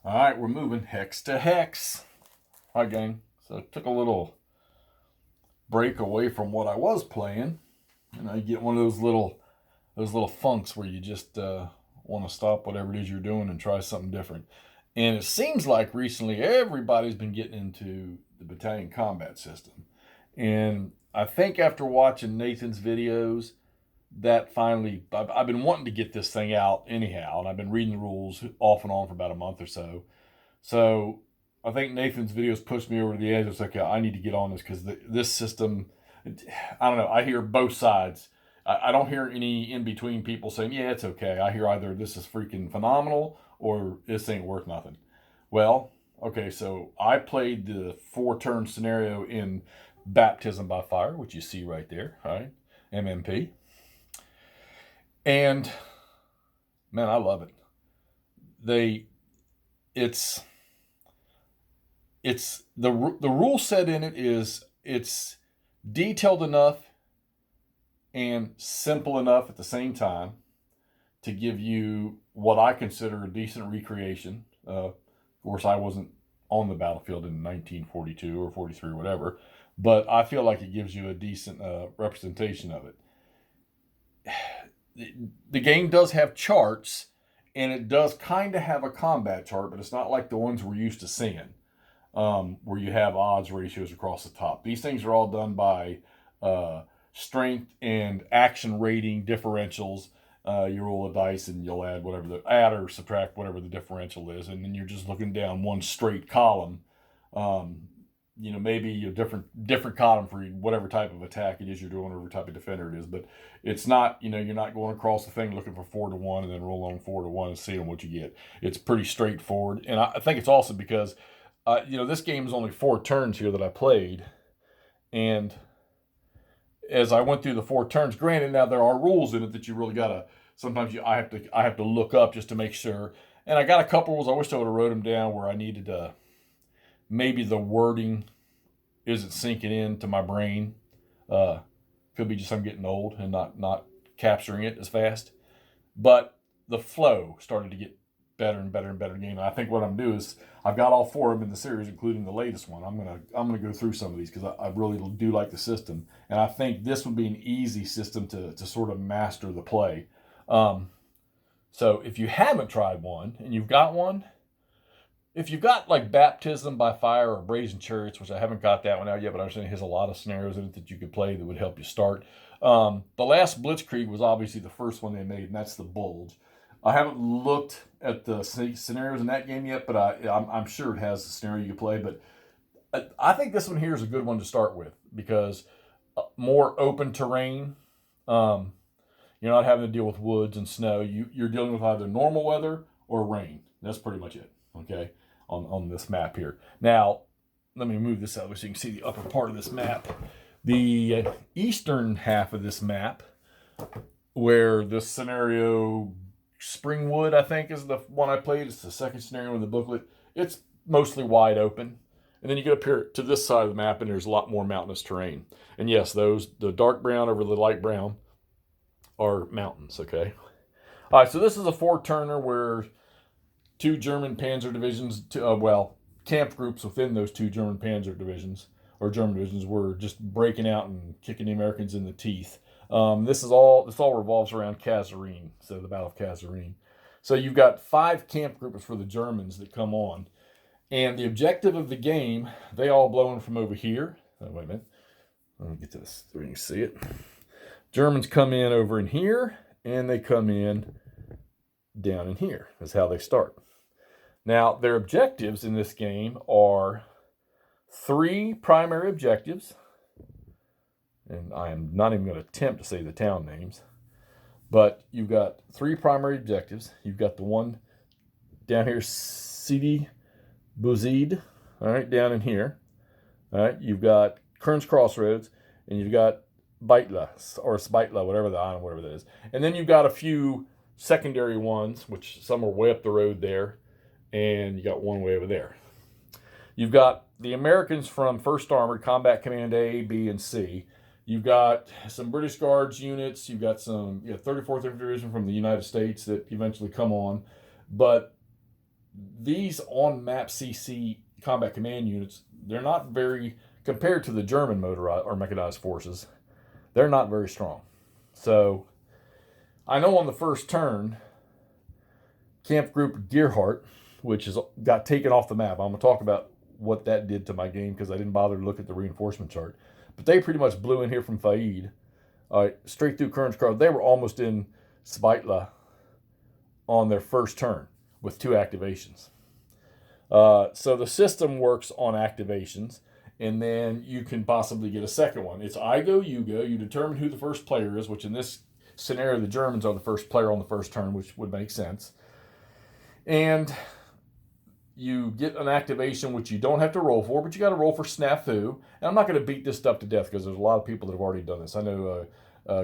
All right, we're moving hex to hex. All right, gang. So I took a little break away from what I was playing. You get one of those little funks where you just want to stop whatever it is you're doing and try something different. And it seems like recently everybody's been getting into the Battalion combat system. And I think after watching Nathan's videos, that finally, I've been wanting to get this thing out anyhow, and I've been reading the rules off and on for about a month or so. So I think Nathan's videos pushed me over to the edge. It's like, I need to get on this because this system, I don't know, I hear both sides. I don't hear any in between people saying, yeah, it's okay. I hear either this is freaking phenomenal or this ain't worth nothing. Well, okay, so I played the 4-turn scenario in Baptism by Fire, which you see right there, right? MMP. And man, I love it. It's the rule set in it is it's detailed enough and simple enough at the same time to give you what I consider a decent recreation. Of course, I wasn't on the battlefield in 1942 or 43 or whatever, but I feel like it gives you a decent representation of it. The game does have charts, and it does kind of have a combat chart, but it's not like the ones we're used to seeing, where you have odds ratios across the top. These things are all done by strength and action rating differentials. You roll a dice and you'll add or subtract whatever the differential is, and then you're just looking down one straight column. Maybe a different column for whatever type of attack it is you're doing, or whatever type of defender it is. But it's not, you're not going across the thing looking for 4-1 and then roll on 4-1 and seeing what you get. It's pretty straightforward, and I think it's awesome because, this game is only 4 turns here that I played, and as I went through the 4 turns, granted, now there are rules in it that you really gotta. Sometimes I have to look up just to make sure, and I got a couple rules. I wish I would have wrote them down where I needed to. Maybe the wording isn't sinking into my brain. Could be just I'm getting old and not capturing it as fast. But the flow started to get better and better and better game. And I think what I'm doing is I've got all 4 of them in the series, including the latest one. I'm gonna go through some of these because I really do like the system, and I think this would be an easy system to sort of master the play. So if you haven't tried one and you've got one. If you've got like Baptism by Fire or Brazen Chariots, which I haven't got that one out yet, but I understand it has a lot of scenarios in it that you could play that would help you start. The last Blitzkrieg was obviously the first one they made, and that's the Bulge. I haven't looked at the scenarios in that game yet, but I'm sure it has a scenario you can play. But I think this one here is a good one to start with because more open terrain. You're not having to deal with woods and snow. You're dealing with either normal weather or rain. That's pretty much it. Okay. On this map here. Now, let me move this over so you can see the upper part of this map. The eastern half of this map, where this scenario, Springwood, I think, is the one I played. It's the second scenario in the booklet. It's mostly wide open. And then you get up here to this side of the map, and there's a lot more mountainous terrain. And yes, the dark brown over the light brown are mountains, okay? All right, so this is a 4-turner where 2 German panzer divisions, camp groups within those 2 German panzer divisions, or German divisions, were just breaking out and kicking the Americans in the teeth. This all revolves around Kasserine, so the Battle of Kasserine. So you've got 5 camp groups for the Germans that come on. And the objective of the game, they all blow in from over here. Oh, wait a minute. Let me get to this so you can see it. Germans come in over in here, and they come in down in here. That's how they start. Now, their objectives in this game are 3 primary objectives. And I am not even going to attempt to say the town names. But you've got 3 primary objectives. You've got the one down here, Sidi Bouzid, all right, down in here. All right, you've got Kern's Crossroads, and you've got Beitla, or Spitla, whatever that is. And then you've got a few secondary ones, which some are way up the road there, and you got one way over there. You've got the Americans from 1st Armored, Combat Command A, B, and C. You've got some British Guards units. You've got some 34th Infantry Division from the United States that eventually come on. But these on-map CC combat command units, they're not very, compared to the German motorized or mechanized forces, they're not very strong. So I know on the first turn, Kampfgruppe Gerhardt, which got taken off the map. I'm going to talk about what that did to my game because I didn't bother to look at the reinforcement chart. But they pretty much blew in here from Faid, straight through Kernskrog. They were almost in Spitla on their first turn with 2 activations. So the system works on activations, and then you can possibly get a second one. It's I go, you go. You determine who the first player is, which in this scenario, the Germans are the first player on the first turn, which would make sense. And you get an activation which you don't have to roll for, but you got to roll for snafu. And I'm not going to beat this stuff to death because there's a lot of people that have already done this. I know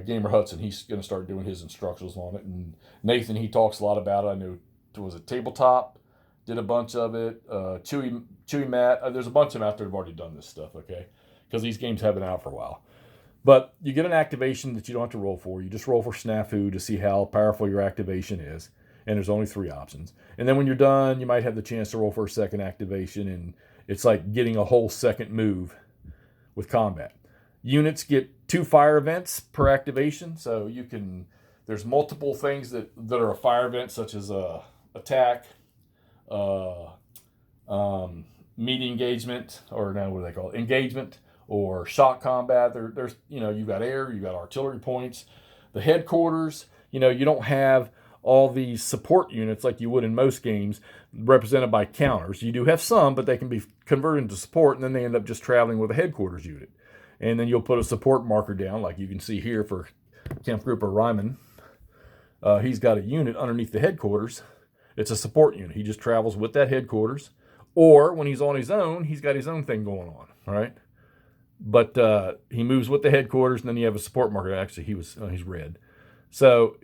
Gamer Hudson, he's going to start doing his instructions on it. And Nathan, he talks a lot about it. I know, was it Tabletop? Did a bunch of it. Chewy Matt. There's a bunch of them out there that have already done this stuff, okay? Because these games have been out for a while. But you get an activation that you don't have to roll for. You just roll for snafu to see how powerful your activation is. And there's only 3 options. And then when you're done, you might have the chance to roll for a second activation, and it's like getting a whole second move with combat. Units get 2 fire events per activation, so you can. There's multiple things that are a fire event, such as attack, meat engagement, or now what do they call it? Engagement or shock combat. There's you've got air, you've got artillery points, the headquarters. You don't have all these support units like you would in most games represented by counters. You do have some, but they can be converted into support, and then they end up just traveling with a headquarters unit. And then you'll put a support marker down, like you can see here for Kampfgruppe Reimann. He's got a unit underneath the headquarters. It's a support unit. He just travels with that headquarters. Or when he's on his own, he's got his own thing going on, all right? But he moves with the headquarters, and then you have a support marker. Actually, he's red. So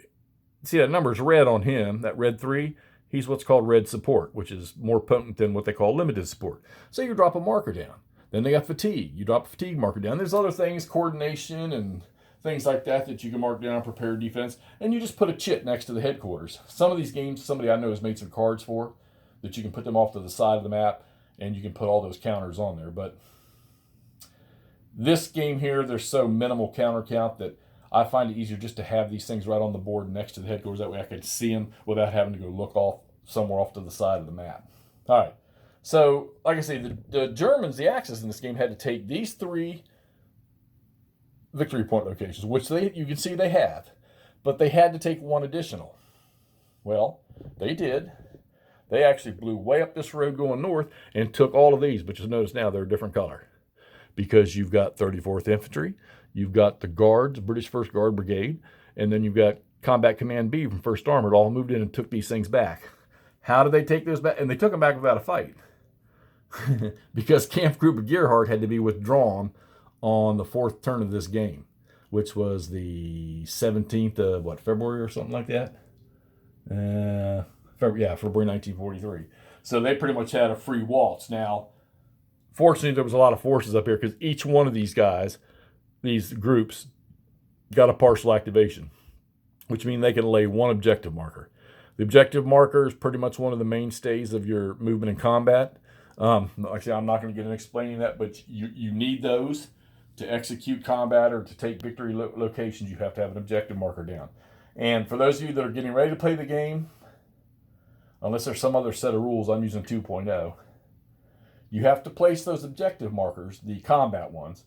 see, that number's red on him, that red 3. He's what's called red support, which is more potent than what they call limited support. So you drop a marker down. Then they got fatigue. You drop a fatigue marker down. There's other things, coordination and things like that you can mark down, prepare defense. And you just put a chit next to the headquarters. Some of these games, somebody I know has made some cards for that you can put them off to the side of the map, and you can put all those counters on there. But this game here, there's so minimal counter count that I find it easier just to have these things right on the board next to the headquarters. That way I can see them without having to go look somewhere off to the side of the map. All right. So, like I say, the Germans, the Axis in this game, had to take these 3 victory point locations, which you can see they have, but they had to take 1 additional. Well, they did. They actually blew way up this road going north and took all of these, but you'll notice now they're a different color because you've got 34th Infantry, you've got the Guards, British 1st Guard Brigade, and then you've got Combat Command B from 1st Armored all moved in and took these things back. How did they take those back? And they took them back without a fight. Because Kampfgruppe Gerhardt had to be withdrawn on the 4th turn of this game, which was the 17th of, February or something like that? February 1943. So they pretty much had a free waltz. Now, fortunately, there was a lot of forces up here because each one of these guys, these groups, got a partial activation, which means they can lay 1 objective marker. The objective marker is pretty much one of the mainstays of your movement in combat. Actually, I'm not going to get into explaining that, but you need those to execute combat or to take victory locations. You have to have an objective marker down. And for those of you that are getting ready to play the game, unless there's some other set of rules, I'm using 2.0, you have to place those objective markers, the combat ones,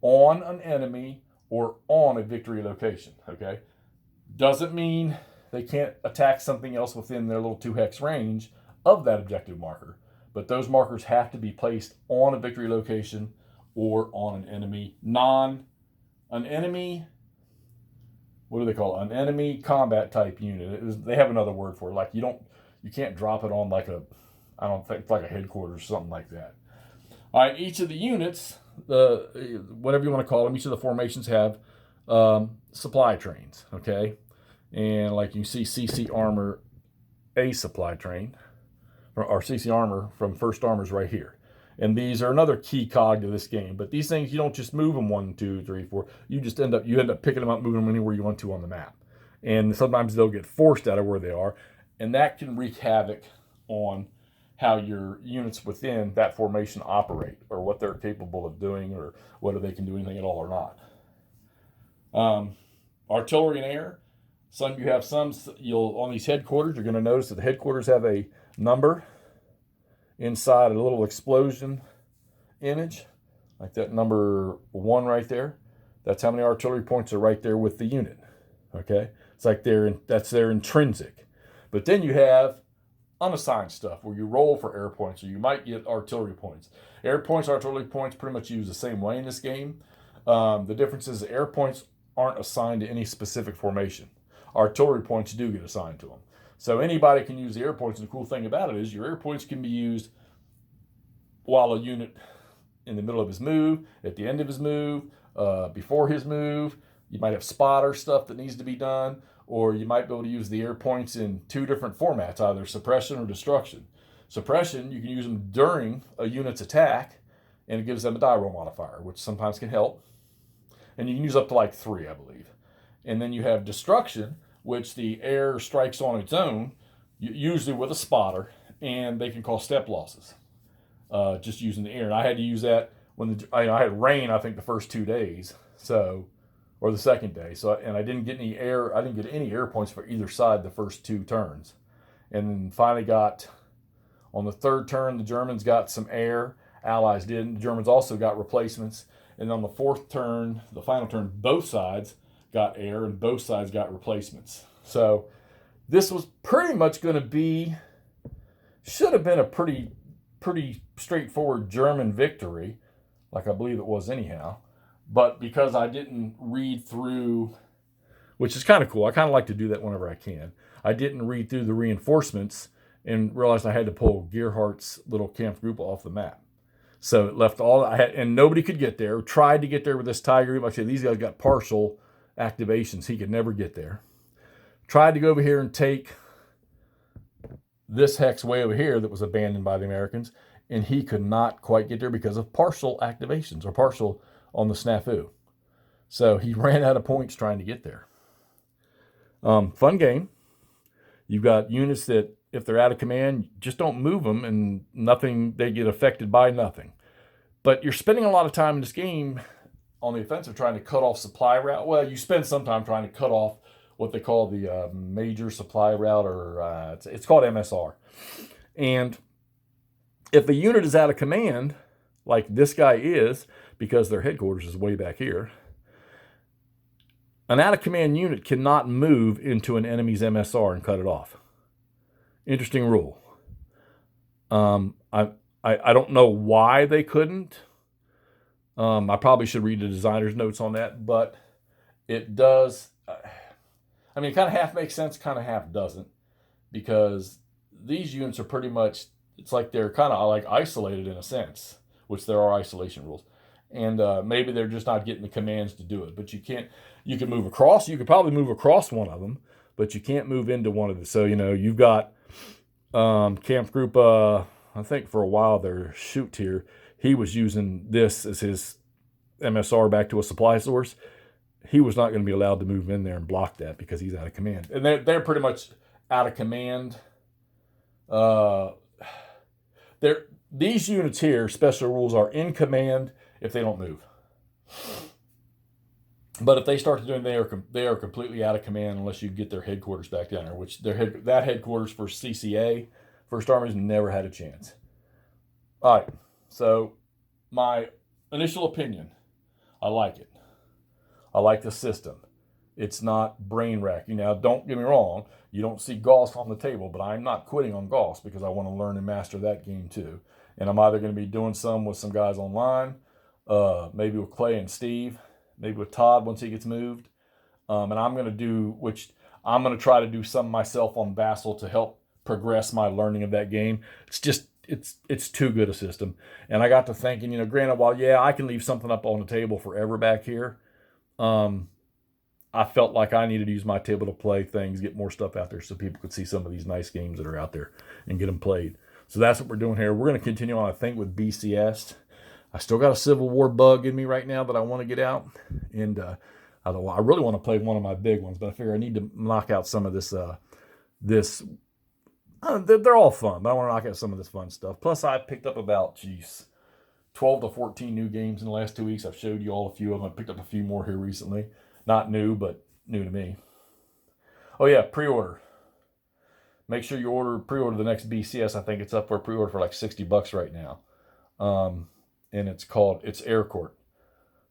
on an enemy or on a victory location, okay? Doesn't mean they can't attack something else within their little 2-hex range of that objective marker. But those markers have to be placed on a victory location or on an enemy, an enemy combat type unit. They have another word for it. Like you can't drop it on like a headquarters or something like that. All right, each of the units, whatever you want to call them, each of the formations have supply trains, okay? And like you see CC Armor A supply train, or CC Armor from 1st Armor's right here. And these are another key cog to this game. But these things, you don't just move them 1, 2, 3, 4. You just end up picking them up, moving them anywhere you want to on the map. And sometimes they'll get forced out of where they are. And that can wreak havoc on how your units within that formation operate, or what they're capable of doing, or whether they can do anything at all or not. Artillery and air. You'll on these headquarters, you're going to notice that the headquarters have a number inside a little explosion image, like that number 1 right there. That's how many artillery points are right there with the unit. Okay, it's like that's their intrinsic. But then you have unassigned stuff where you roll for air points, or you might get artillery points. Air points, artillery points, pretty much used the same way in this game. The difference is air points aren't assigned to any specific formation. Artillery points do get assigned to them. So anybody can use the air points, and the cool thing about it is your air points can be used while a unit in the middle of his move, at the end of his move, before his move. You might have spotter stuff that needs to be done, or you might be able to use the air points in 2 different formats, either suppression or destruction. Suppression, you can use them during a unit's attack, and it gives them a die roll modifier, which sometimes can help. And you can use up to like 3, I believe. And then you have destruction, which the air strikes on its own, usually with a spotter, and they can cause step losses, just using the air. And I had to use that when I had rain, I think, the first 2 days, or the second day. And I didn't get any air points for either side the first 2 turns. And then finally on the 3rd turn, the Germans got some air. Allies didn't. The Germans also got replacements. And on the 4th turn, the final turn, both sides got air and both sides got replacements. So this was pretty much going to should have been a pretty straightforward German victory, like I believe it was anyhow. But because I didn't read through, which is kind of cool, I kind of like to do that whenever I can. I didn't read through the reinforcements and realized I had to pull Gerhardt's little Kampfgruppe off the map. So it left all I had, and nobody could get there. Tried to get there with this Tiger. Like I said, these guys got partial activations. He could never get there. Tried to go over here and take this hex way over here that was abandoned by the Americans, and he could not quite get there because of partial activations, or partial on the snafu. So he ran out of points trying to get there. Fun game. You've got units that, if they're out of command, just don't move them, and they get affected by nothing. But you're spending a lot of time in this game on the offensive trying to cut off supply route. Well, you spend some time trying to cut off what they call the major supply route, or it's called MSR. And if a unit is out of command, like this guy is, because their headquarters is way back here, an out-of-command unit cannot move into an enemy's MSR and cut it off. Interesting rule. I don't know why they couldn't. I probably should read the designer's notes on that, but it does. It kind of half makes sense, kind of half doesn't, because these units are pretty much, it's like they're kind of like isolated in a sense, which there are isolation rules. And maybe they're just not getting the commands to do it. But you can move across. You could probably move across one of them, but you can't move into one of them. So, you've got Kampfgruppe, I think for a while there, Shoot here, he was using this as his MSR back to a supply source. He was not going to be allowed to move in there and block that because he's out of command. And they're pretty much out of command. These units here, special rules, are in command if they don't move. But if they start to do it, they are completely out of command unless you get their headquarters back down there, which that headquarters for CCA, First Army's never had a chance. All right, so my initial opinion, I like it. I like the system. It's not brain wracking. Now, don't get me wrong, you don't see Gauss on the table, but I'm not quitting on Gauss because I want to learn and master that game too. And I'm either going to be doing some with some guys online, maybe with Clay and Steve, maybe with Todd once he gets moved. And I'm going to try to do some myself on Vassal to help progress my learning of that game. It's too good a system. And I got to thinking, granted, while, I can leave something up on the table forever back here, I felt like I needed to use my table to play things, get more stuff out there so people could see some of these nice games that are out there and get them played. So that's what we're doing here. We're going to continue on, I think, with BCS. I still got a Civil War bug in me right now that I want to get out. And I really want to play one of my big ones, but I figure I need to knock out some of this They're all fun, but I want to knock out some of this fun stuff. Plus, I picked up about, 12 to 14 new games in the last 2 weeks. I've showed you all a few of them. I picked up a few more here recently. Not new, but new to me. Oh, yeah, pre-order. Make sure you pre-order the next BCS. I think it's up for pre-order for like $60 right now. And it's Air Court.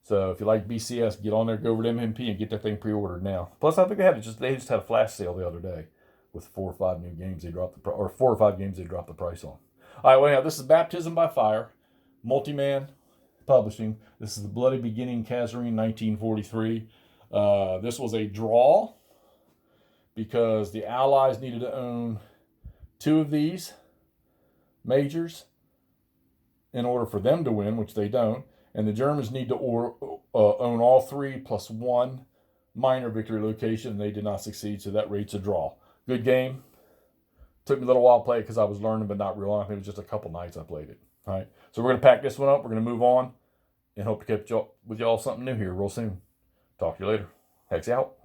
So if you like BCS, get on there, go over to MMP and get that thing pre-ordered now. Plus, I think they just had a flash sale the other day with 4 or 5 new games they dropped or 4 or 5 games they dropped the price on. All right, well, anyhow, this is Baptism by Fire, Multiman Publishing. This is the Bloody Beginning, Kazarene, 1943. This was a draw because the Allies needed to own 2 of these majors in order for them to win, which they don't. And the Germans need to own all 3 plus 1 minor victory location, and they did not succeed, so that rates a draw. Good game. Took me a little while to play it because I was learning, but not real long. It was just a couple nights I played it. All right, so we're going to pack this one up. We're going to move on and hope to catch up with y'all something new here real soon. Talk to you later. Hex out.